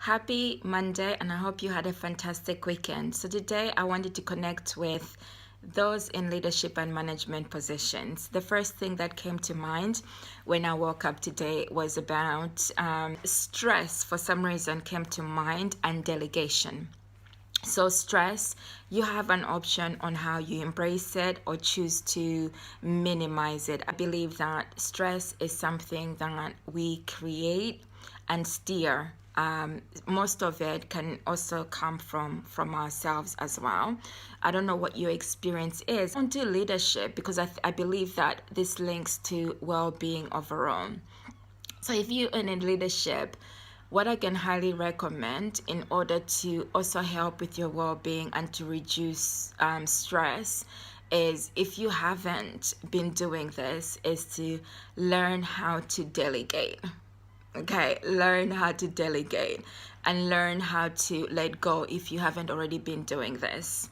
Happy Monday, and I hope you had a fantastic weekend. So today I wanted to connect with those in leadership and management positions. The first thing that came to mind when I woke up today was about stress. For some reason came to mind, and delegation. So stress, you have an option on how you embrace it or choose to minimize it. I believe that stress is something that we create and steer. Most of it can also come from ourselves as well. I don't know what your experience is. I don't do leadership because I believe that this links to well-being overall. So if you're in leadership, what I can highly recommend in order to also help with your well-being and to reduce stress is, if you haven't been doing this, is to learn how to delegate. Okay, learn how to delegate and learn how to let go if you haven't already been doing this.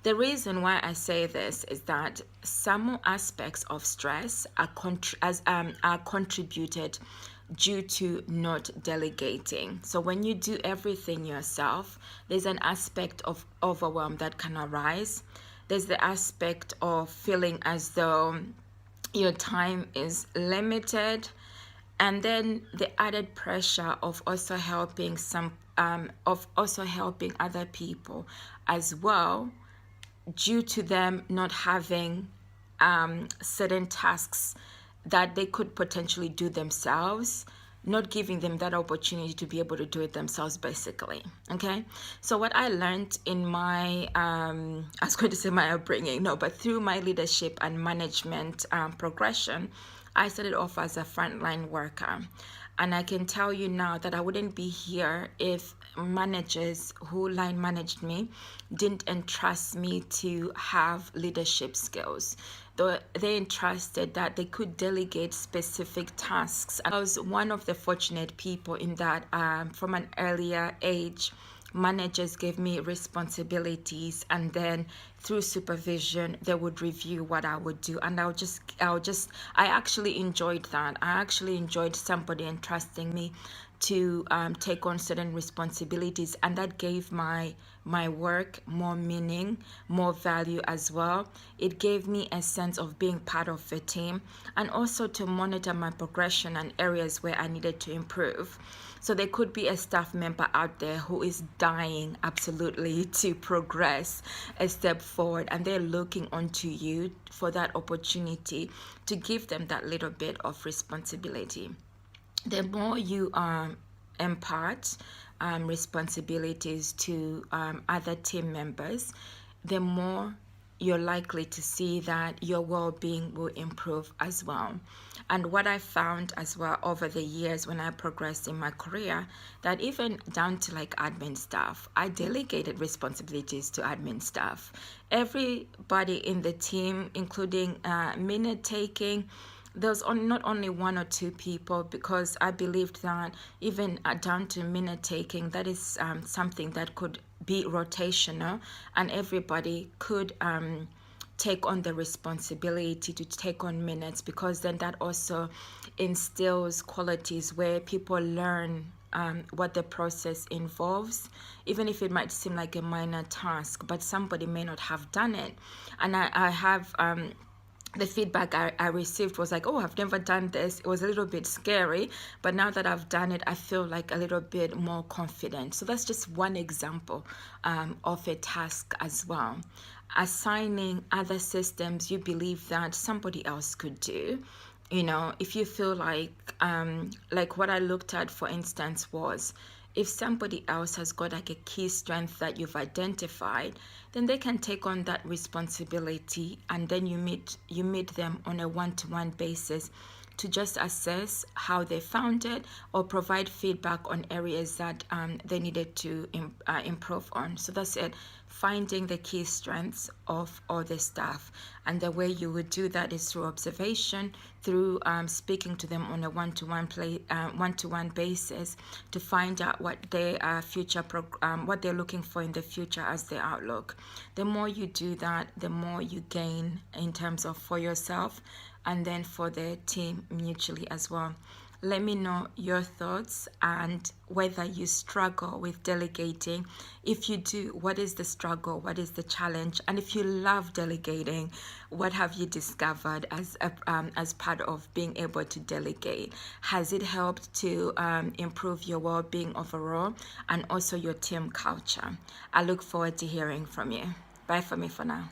The reason why I say this is that some aspects of stress are contributed due to not delegating. So when you do everything yourself, there's an aspect of overwhelm that can arise. There's the aspect of feeling as though your time is limited, and then the added pressure of also helping other people as well, due to them not having certain tasks that they could potentially do themselves, not giving them that opportunity to be able to do it themselves, basically. Okay, so what I learned in my I was going to say my upbringing, no, but through my leadership and management progression, I started off as a frontline worker. And I can tell you now that I wouldn't be here if managers who line managed me didn't entrust me to have leadership skills. Though they entrusted that they could delegate specific tasks. I was one of the fortunate people in that from an earlier age, managers gave me responsibilities, and then through supervision they would review what I would do, and I actually enjoyed that. I actually enjoyed somebody entrusting me to take on certain responsibilities, and that gave my work more meaning, more value as well. It gave me a sense of being part of a team, and also to monitor my progression and areas where I needed to improve. So there could be a staff member out there who is dying absolutely to progress a step forward, and they're looking onto you for that opportunity to give them that little bit of responsibility. The more you impart responsibilities to other team members, the more you're likely to see that your well-being will improve as well. And what I found as well over the years when I progressed in my career, that even down to like admin staff, I delegated responsibilities to admin staff. Everybody in the team, including minute taking, there's not only one or two people, because I believed that even down to minute taking, that is something that could be rotational, and everybody could take on the responsibility to take on minutes, because then that also instills qualities where people learn what the process involves, even if it might seem like a minor task, but somebody may not have done it. And I have the feedback I received was like, oh, I've never done this. It was a little bit scary, but now that I've done it, I feel like a little bit more confident. So that's just one example of a task as well. Assigning other systems you believe that somebody else could do. You know, if you feel like what I looked at, for instance, was if somebody else has got like a key strength that you've identified, then they can take on that responsibility, and then you meet them on a one-to-one basis to just assess how they found it, or provide feedback on areas that they needed to improve on. So that's it. Finding the key strengths of all the staff, and the way you would do that is through observation, through speaking to them on a one-to-one basis to find out what their what they're looking for in the future as their outlook. The more you do that, the more you gain in terms of for yourself, and then for the team mutually as well. Let me know your thoughts and whether you struggle with delegating. If you do, what is the struggle? What is the challenge? And if you love delegating, what have you discovered as part of being able to delegate? Has it helped to improve your well-being overall and also your team culture? I look forward to hearing from you. Bye for me for now.